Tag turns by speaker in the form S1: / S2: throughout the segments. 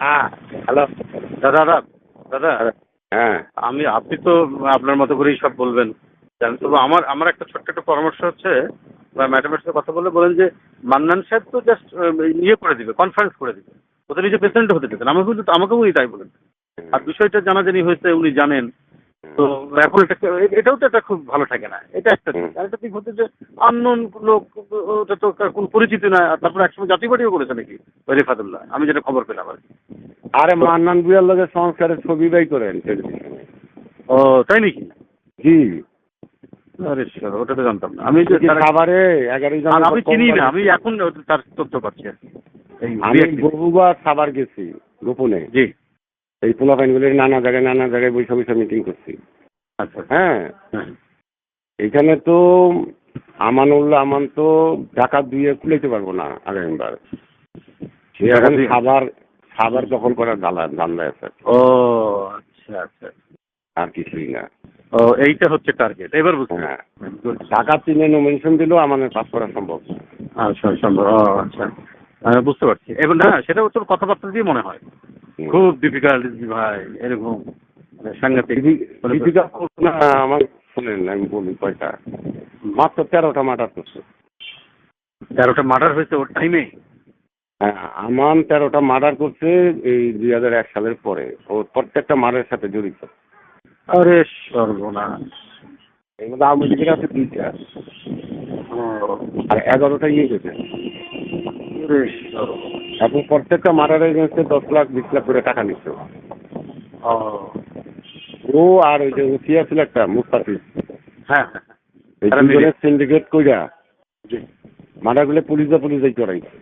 S1: হ্যাঁ, হ্যালো।
S2: দাদা দাদা দাদা
S1: হ্যাঁ,
S2: আপনি তো আপনার মতো করেই সব বলবেন জানেন, তবু আমার আমার একটা ছোট্ট একটা পরামর্শ হচ্ছে, বা ম্যাডামের সাথে কথা বলে বলেন যে মান্নান সাহেব তো জাস্ট ইয়ে করে দিবে, কনফারেন্স করে দিবে, ওদের নিজে পেশেন্ট হতে দিতেন, আমাকেও উনি তাই বলেন। আর বিষয়টা জানাজানি হয়েছে, উনি জানেন। তো এখন এটাও তো একটা খুব ভালো থাকে না, এটা একটা দিক। আর একটা দিক হচ্ছে যে আননোন লোক, ওটা তো কোন পরিচিতি না। আর তারপরে একসময় জাতি বাড়িও করেছে নাকি ওই রেফাতুল্লাহ, আমি যেটা খবর পেলাম আর কি।
S1: আরে মান্নান ভুঁইয়ার লগে সংস্কারের ছবি বাই করেন টেলিভিশনে।
S2: ও তাই নাকি?
S1: জি,
S2: আরে স্যার, ওটা তো জানতাম না আমি, যে
S1: খাবারে 11 জন।
S2: আর আমি চিনি না, আমি এখন তার তথ্য পাচ্ছি আর কি।
S1: আমি বহুবার খাবার গেছি গোপনে।
S2: জি।
S1: এই পোলাপাইনগুলি নানা জায়গায় বসে বসে মিটিং করছি।
S2: আচ্ছা
S1: হ্যাঁ,
S2: হ্যাঁ।
S1: এখানে তো আমান তো ঢাকা দিয়ে খুলেতে পারবো না আগামীবার। সে এখন খাবার দখল করার ধান্দায় আছে।
S2: ও আচ্ছা আচ্ছা।
S1: আর কিছুই না।
S2: ও এইটা হচ্ছে টার্গেট, এবার বুঝতে
S1: হ্যাঁ, ঢাকা 3-এ নমিনেশন দিলেও আমাদের পাস করা সম্ভব।
S2: আচ্ছা সম্ভব। ও আচ্ছা, বুঝতে পারছি। এবার না, সেটা তোর কথাবার্তা দিয়ে মনে হয় খুব ডিফিকাল্ট ভাই, এরকম সাংঘাতিক।
S1: আমার শুনেন, আমি বলি কয়টা, মাত্র 13টা মার্ডার করছে।
S2: 13টা মার্ডার হয়েছে ওর টাইমে?
S1: হ্যাঁ, আমান 13টা মার্ডার করছে এই 2001 সালের পরে। ও প্রত্যেকটা মার্ডারের সাথে জড়িত।
S2: আরে সর্বনাশ।
S1: এর মধ্যে আওয়ামী লীগের আছে 2টা, আর 11টা ইয়ে গেছে। এখন প্রত্যেকটা মার্ডারের এগেন্সে 10 লাখ 20 লাখ করে টাকা নিচ্ছে ও। আর ওই যে উঠিয়া ছিল একটা মুস্তাফিজ,
S2: হ্যাঁ
S1: এই দুজনের সিন্ডিকেট কইরা মার্ডারগুলো পুলিশই করাইছে।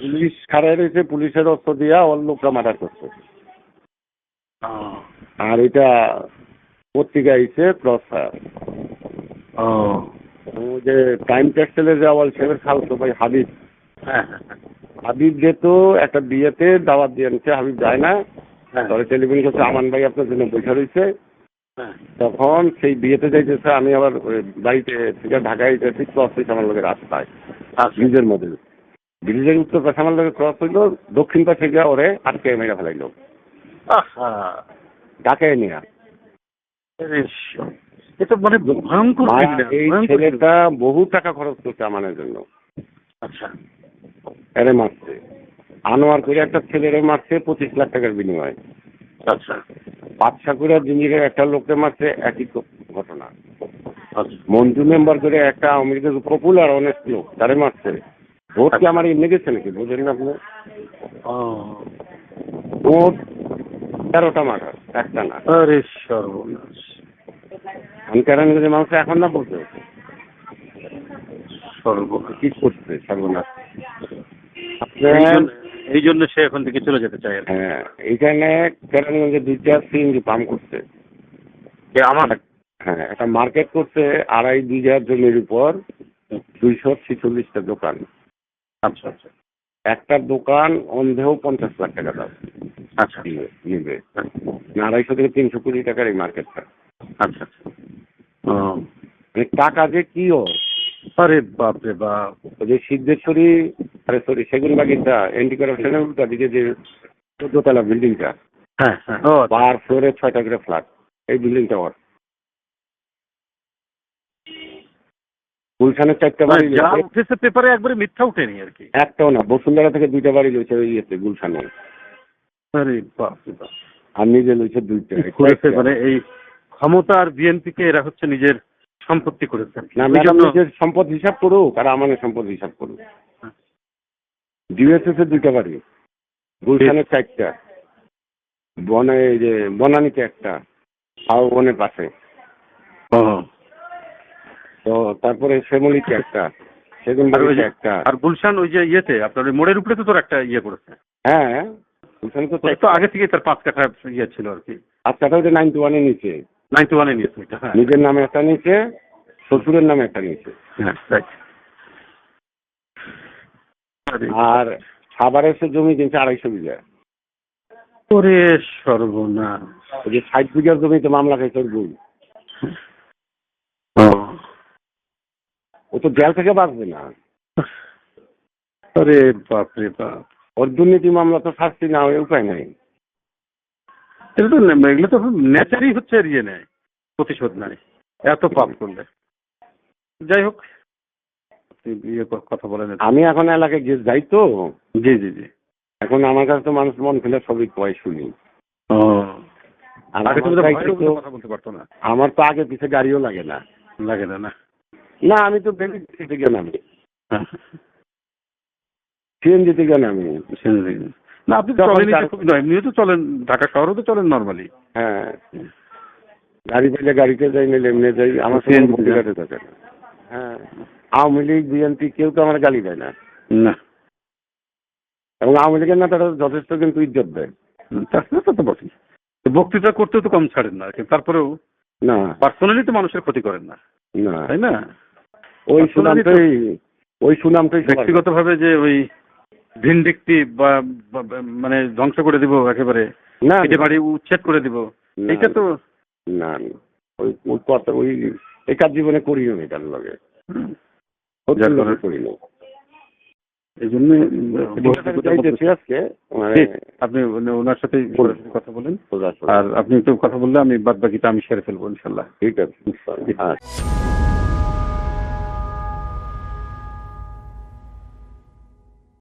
S1: পুলিশ খাড়াই রয়েছে, পুলিশের অস্ত্র দিয়া ওর লোকরা মার্ডার করছে। আর এটা পত্রিকা আইছে ক্রস ফায়ার। ও যে টাইম টেক্সটাইলের যে আওয়াল ছেলের খালতো ভাই হাবিব, হাবিব যেত একটা বিয়েতে দাওয়াত দিয়ে আনছে, হাবিব যায় না, ধরে টেলিফোন করছে আমান ভাই আপনার জন্য বৈঠা রয়েছে। তখন সেই বিয়েতে যাইতেছে, আমি আবার বাড়িতে থেকে ঢাকায় যেতেছি, ক্রস হয়েছে আমার লোকের রাস্তায় ব্রিজের মধ্যে। ব্রিজের উত্তর পাশে আমার লোকের ক্রস হইলো, দক্ষিণ পাশে গিয়ে ওরে আটকে মেরে ফেলাইলো ঢাকায় নিয়ে।
S2: এটা মানে ভয়ঙ্কর।
S1: এই ছেলেটা বহু টাকা খরচ করছে আমানের জন্য।
S2: আচ্ছা।
S1: এরে মারছে, আনোয়ার করে একটা ছেলেরে মারছে 25 লাখ টাকার বিনিময়ে।
S2: আচ্ছা।
S1: বাদশাকুড়া জিঞ্জিরের একটা লোককে মারছে, একই ঘটনা। মঞ্জু মেম্বার করে একটা আওয়ামী লীগের পপুলার অনেস্ট লোক, তারে মারছে। ভোট কি আমার এমনি গেছে নাকি বুঝলেন না আপনি? ভোট 13টা মার্ডার, একটা না।
S2: আরে সর্বনাশ।
S1: আমি কেরানীগঞ্জে মানুষ এখন না বলতে
S2: সর্বনাশ
S1: কি করছে সর্বনাশ।
S2: এই জন্য সে এখন থেকে চলে যেতে চায়।
S1: হ্যাঁ, এইখানে কেরানীগঞ্জে 2টা সিএনজি পাম্প করছে আমার। হ্যাঁ, একটা মার্কেট করছে 2.5 বিঘা জমির উপর 246টা দোকান।
S2: আচ্ছা আচ্ছা।
S1: একটা দোকান অন্ধেও 50 লাখ টাকা দাম।
S2: আচ্ছা
S1: নিবে 250 থেকে 300 কোটি টাকার এই মার্কেটটা।
S2: আচ্ছা আচ্ছা।
S1: টাকা যে কি ওর।
S2: আরে বাপ রে বাপ।
S1: ওই যে সিদ্ধেশ্বরী, সরি সেগুন বাগিচা এন্টি কারাপশনের উল্টা দিকে যে 14 তলা বিল্ডিংটা,
S2: হ্যাঁ হ্যাঁ,
S1: পার ফ্লোরে 6টা করে ফ্ল্যাট, এই বিল্ডিংটা ওর। গুলশানের 4টা বাড়ি
S2: উঠেছে পেপারে, একবারে মিথ্যা উঠেনি আর কি।
S1: একটাও না। বসুন্ধরা থেকে 2টা বাড়ি লইছে ওই ইয়েতে গুলশানে।
S2: আরে বাপ রে বাপ।
S1: আর নিজে লইছে 2টা।
S2: মানে এই ক্ষমতা আর বিএনপি কে এরা হচ্ছে নিজের সম্পত্তি করেছে
S1: না, ম্যাডাম নিজের সম্পদ হিসাব করুক আর আমাদের সম্পদ হিসাব করুক। ডিএসএস এর 2টা বাড়ি, গুলশানের 4টা, বনে যে বনানীতে একটা, হাও বনের পাশে। তো তারপরে শ্যামলিতে একটা, সেগুন বাড়িতে একটা।
S2: আর গুলশান ওই যে ইয়েতে আপনার ওই মোড়ের উপরে তো তোর একটা ইয়ে করেছে।
S1: হ্যাঁ, গুলশানে তো
S2: আগে থেকে তার 5 কাঠা ইয়ে ছিল আর কি।
S1: 5 কাঠা ওই 91 এ নিচে।
S2: 91 এ নিয়েছে।
S1: নিজের নামে একটা নিচে, শ্বশুরের নামে একটা নিচে। আর খাবারের সে জমি কিনছে 250 বিঘা।
S2: ওরে সর্বনাশ।
S1: ওই যে 60 বিঘার জমিতে মামলা খাইছে ওর বই। ও তো জেল থেকে বাঁচবে না।
S2: আরে বাপ রে বাপ।
S1: ওর দুর্নীতি মামলা তো শাস্তি না হয়ে উপায় নাই।
S2: এগুলো তো নেচারই হচ্ছে ইয়ে নেয়, প্রতিশোধ নেয় এত পাপ করলে। যাই হোক, কথা বলেন।
S1: আমি এখন এলাকায় গিয়ে যাই তো।
S2: জি জি জি।
S1: এখন আমার কাছে তো মানুষ মন খুলে সবই কয় শুনি। আর
S2: আগে তুমি তো
S1: আমার
S2: ভয়ের
S1: তো
S2: কথা বলতে পারতো না।
S1: আমার তো আগে পিছে গাড়িও লাগে না।
S2: লাগে না না?
S1: না, আমি তো বেশি থেকে নামি, সিএনজি থেকে নামি।
S2: না, আপনি তো চলেনই তো, খুবই নয়, এমনিও তো চলেন, ঢাকা শহরেও তো চলেন নর্মালি।
S1: হ্যাঁ, গাড়ি পেলে গাড়িতে যাই, নিলে এমনি যাই, আমার
S2: CNG
S1: সঙ্গে গাড়ি থাকে না। হ্যাঁ, আওয়ামী লীগ বিএনপি কেউ তো আমার গালি দেয় না।
S2: না,
S1: এবং আওয়ামী লীগের নেতারা যথেষ্ট কিন্তু ইজ্জত দেয়।
S2: তা তো বটেই। বক্তৃতা করতেও তো কম ছাড়েন না, কিন্তু তারপরেও
S1: না,
S2: পার্সোনালি তো মানুষের ক্ষতি করেন না,
S1: না,
S2: তাই না?
S1: ওই সুনামটাই
S2: ব্যক্তিগতভাবে যে ওই ভিন্ডিক্টি বা মানে ধ্বংস করে দিব একেবারে,
S1: না,
S2: এটা বাড়ি উচ্ছেদ করে দিব, এটা তো
S1: না, ওই কথা ওই একার জীবনে করিও নি, তার লগে করিনি।
S2: এই জন্য
S1: আজকে
S2: আপনি ওনার সাথে কথা বলেন, আর আপনি একটু কথা বললে আমি বাদ বাকিটা আমি সেরে ফেলবো ইনশাল্লাহ।
S1: ঠিক আছে।